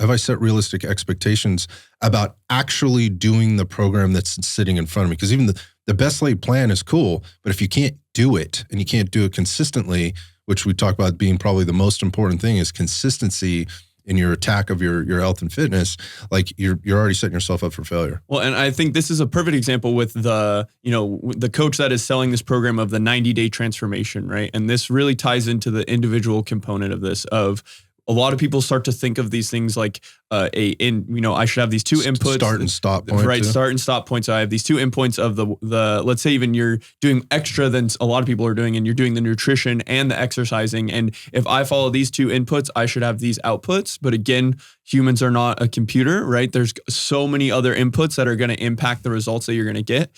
I set realistic expectations about actually doing the program that's sitting in front of me? Because even the best laid plan is cool, but if you can't do it and you can't do it consistently, which we talk about being probably the most important thing is consistency in your attack of your health and fitness, like you're already setting yourself up for failure. Well, and I think this is a perfect example with the coach that is selling this program of the 90-day transformation, right? And this really ties into the individual component of this. Of a lot of people start to think of these things like I should have these two inputs. Start and stop point. Right, start and stop points. So I have these two endpoints of the let's say even you're doing extra than a lot of people are doing, and you're doing the nutrition and the exercising. And if I follow these two inputs, I should have these outputs. But again, humans are not a computer, right? There's so many other inputs that are going to impact the results that you're going to get.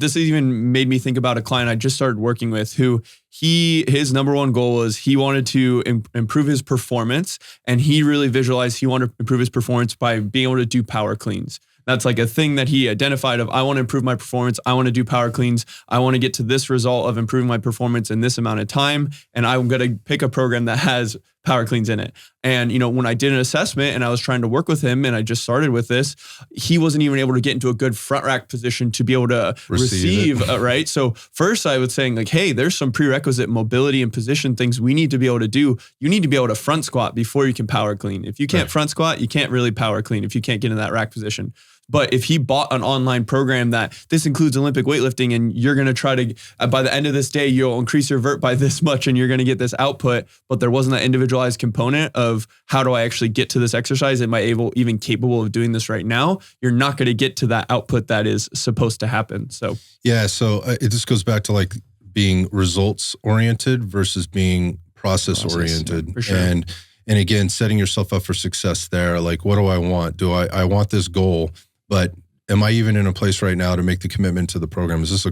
This even made me think about a client I just started working with who his number one goal was he wanted to improve his performance, and he really visualized he wanted to improve his performance by being able to do power cleans. That's like a thing that he identified of, I want to improve my performance. I want to do power cleans. I want to get to this result of improving my performance in this amount of time. And I'm going to pick a program that has power cleans in it. And, when I did an assessment and I was trying to work with him and I just started with this, he wasn't even able to get into a good front rack position to be able to receive right? So first I was saying like, hey, there's some prerequisite mobility and position things we need to be able to do. You need to be able to front squat before you can power clean. If you can't front squat, you can't really power clean if you can't get in that rack position. But if he bought an online program that this includes Olympic weightlifting and you're going to try to, by the end of this day, you'll increase your vert by this much and you're going to get this output, but there wasn't that individualized component of how do I actually get to this exercise? Am I even capable of doing this right now? You're not going to get to that output that is supposed to happen. So, yeah. So it just goes back to like being results oriented versus being process oriented. For sure. And again, setting yourself up for success there. Like, what do I want? I want this goal? But am I even in a place right now to make the commitment to the program? Is this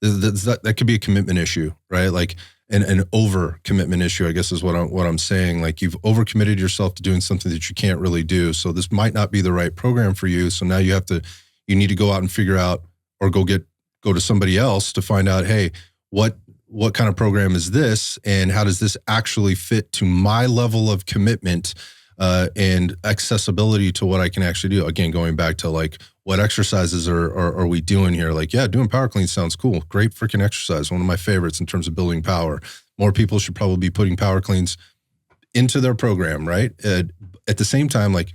that could be a commitment issue, right? Like an over commitment issue, I guess is what I'm saying. Like you've overcommitted yourself to doing something that you can't really do. So this might not be the right program for you. So now you need to go out and figure out, or go to somebody else to find out, hey, what kind of program is this? And how does this actually fit to my level of commitment and accessibility to what I can actually do? Again, going back to like, what exercises are we doing here? Like, yeah, doing power cleans sounds cool. Great freaking exercise. One of my favorites in terms of building power. More people should probably be putting power cleans into their program, right? At the same time, like,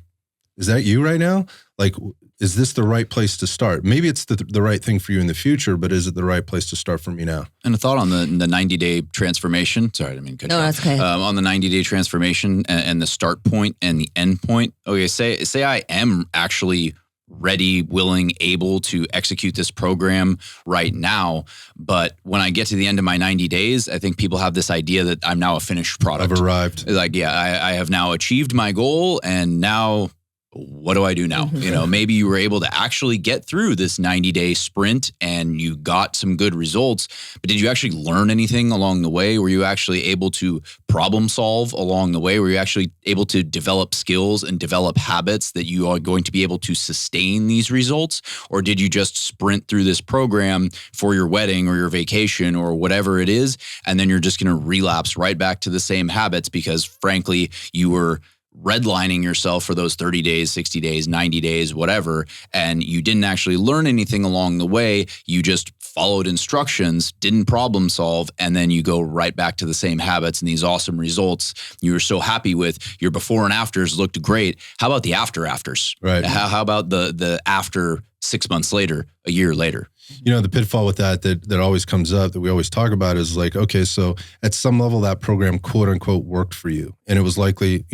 is that you right now? Like, is this the right place to start? Maybe it's the right thing for you in the future, but is it the right place to start for me now? And a thought on the 90-day transformation. Sorry, I didn't mean to cut you off. That's okay. On the 90-day transformation and the start point and the end point. Okay, say I am actually ready, willing, able to execute this program right now. But when I get to the end of my 90 days, I think people have this idea that I'm now a finished product. I've arrived. Like, yeah, I have now achieved my goal, and now what do I do now? Maybe you were able to actually get through this 90-day sprint and you got some good results, but did you actually learn anything along the way? Were you actually able to problem solve along the way? Were you actually able to develop skills and develop habits that you are going to be able to sustain these results? Or did you just sprint through this program for your wedding or your vacation or whatever it is, and then you're just going to relapse right back to the same habits because, frankly, you were redlining yourself for those 30 days, 60 days, 90 days, whatever, and you didn't actually learn anything along the way. You just followed instructions, didn't problem solve, and then you go right back to the same habits and these awesome results you were so happy with. Your before and afters looked great. How about the afters? Right. How about the after 6 months later, a year later? The pitfall with that always comes up, that we always talk about, is like, okay, so at some level that program quote unquote worked for you, and it was likely,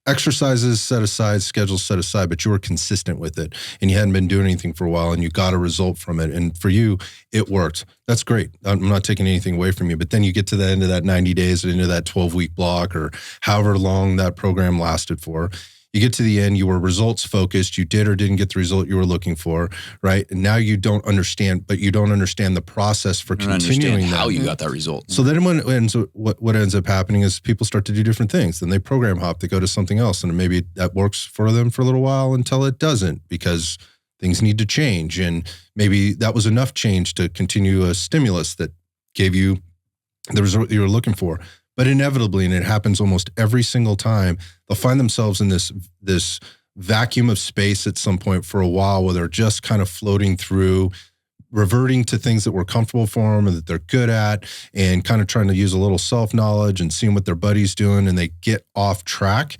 exercises set aside, schedules set aside, but you were consistent with it and you hadn't been doing anything for a while and you got a result from it. And for you, it worked. That's great. I'm not taking anything away from you, but then you get to the end of that 90 days, into that 12-week block or however long that program lasted for. You get to the end, you were results focused, you did or didn't get the result you were looking for, right? And now you don't understand, but you don't understand the process for continuing that. How you got that result. So then what ends up happening is people start to do different things. Then they program hop, they go to something else, and maybe that works for them for a little while until it doesn't, because things need to change. And maybe that was enough change to continue a stimulus that gave you the result you were looking for. But inevitably, and it happens almost every single time, they'll find themselves in this vacuum of space at some point for a while where they're just kind of floating through, reverting to things that were comfortable for them and that they're good at, and kind of trying to use a little self-knowledge and seeing what their buddy's doing, and they get off track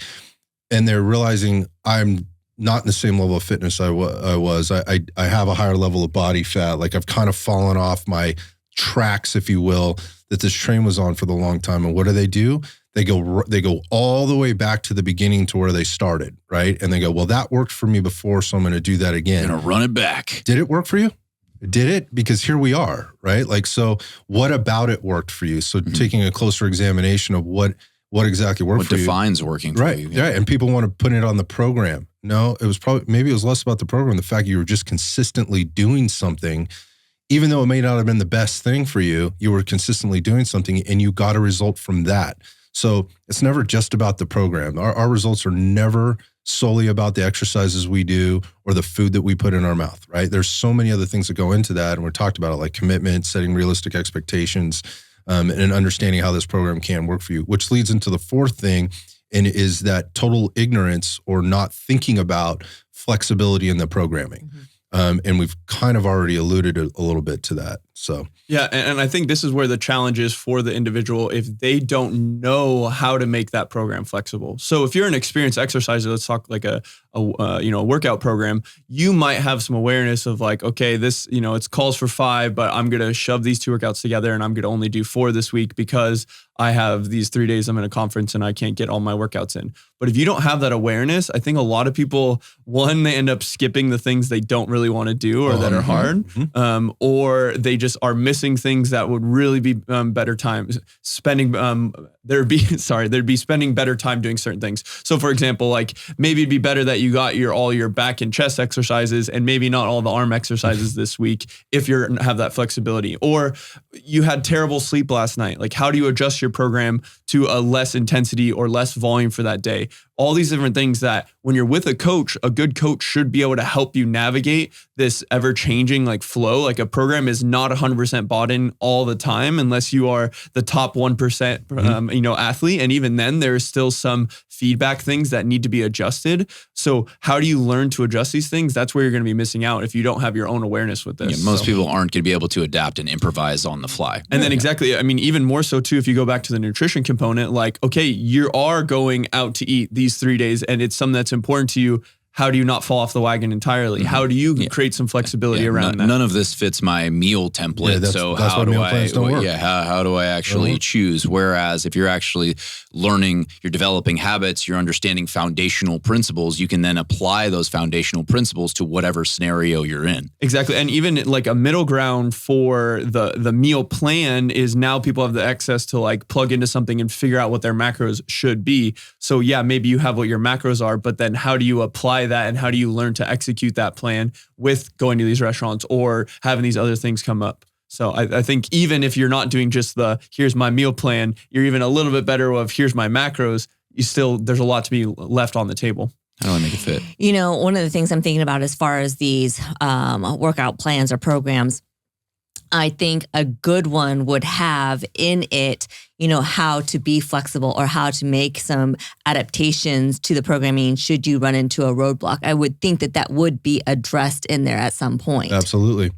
and they're realizing, I'm not in the same level of fitness I was. I have a higher level of body fat. Like, I've kind of fallen off my tracks, if you will, that this train was on for the long time. And what do? They go all the way back to the beginning to where they started, right? And they go, well, that worked for me before, so I'm going to do that again. Gonna run it back. Did it work for you? Did it? Because here we are, right? Like, so what about it worked for you? So taking a closer examination of what exactly worked for you. What defines working for you. Right. And people want to put it on the program. No, it was maybe it was less about the program, the fact you were just consistently doing something. Even though it may not have been the best thing for you, you were consistently doing something and you got a result from that. So it's never just about the program. Our results are never solely about the exercises we do or the food that we put in our mouth, right? There's so many other things that go into that. And we're talked about it, like commitment, setting realistic expectations, and understanding how this program can work for you, which leads into the fourth thing, and is that total ignorance or not thinking about flexibility in the programming. And we've kind of already alluded a little bit to that. So yeah, and I think this is where the challenge is for the individual if they don't know how to make that program flexible. So if you're an experienced exerciser, let's talk like a workout program, you might have some awareness of like, okay, this, it's calls for 5, but I'm going to shove these 2 workouts together and I'm going to only do 4 this week because I have these 3 days I'm in a conference and I can't get all my workouts in. But if you don't have that awareness, I think a lot of people, one, they end up skipping the things they don't really want to do or that are hard, or they just are missing things that would really be better times spending. There'd be spending better time doing certain things. So for example, like maybe it'd be better that you got all your back and chest exercises and maybe not all the arm exercises this week if you have that flexibility. Or you had terrible sleep last night. Like, how do you adjust your program to a less intensity or less volume for that day? All these different things that when you're with a coach, a good coach should be able to help you navigate this ever-changing like flow. Like, a program is not 100% bought in all the time unless you are the top 1%, athlete. And even then, there's still some feedback things that need to be adjusted. So how do you learn to adjust these things? That's where you're going to be missing out if you don't have your own awareness with this. Yeah, most people aren't going to be able to adapt and improvise on the fly. And then exactly, I mean, even more so too, if you go back to the nutrition component, like, okay, you are going out to eat these 3 days and it's something that's important to you. How do you not fall off the wagon entirely? How do you create some flexibility around that? None of this fits my meal template. Yeah, so that's how why meal plans don't work. how do I actually choose? Whereas if you're actually learning, you're developing habits, you're understanding foundational principles, you can then apply those foundational principles to whatever scenario you're in. Exactly. And even like a middle ground for the meal plan is now people have the access to like plug into something and figure out what their macros should be. So yeah, maybe you have what your macros are, but then how do you apply that and how do you learn to execute that plan with going to these restaurants or having these other things come up? So I think even if you're not doing just here's my meal plan, you're even a little bit better of here's my macros, there's a lot to be left on the table. How do I make it fit? One of the things I'm thinking about as far as these workout plans or programs, I think a good one would have in it, how to be flexible or how to make some adaptations to the programming should you run into a roadblock. I would think that would be addressed in there at some point. Absolutely.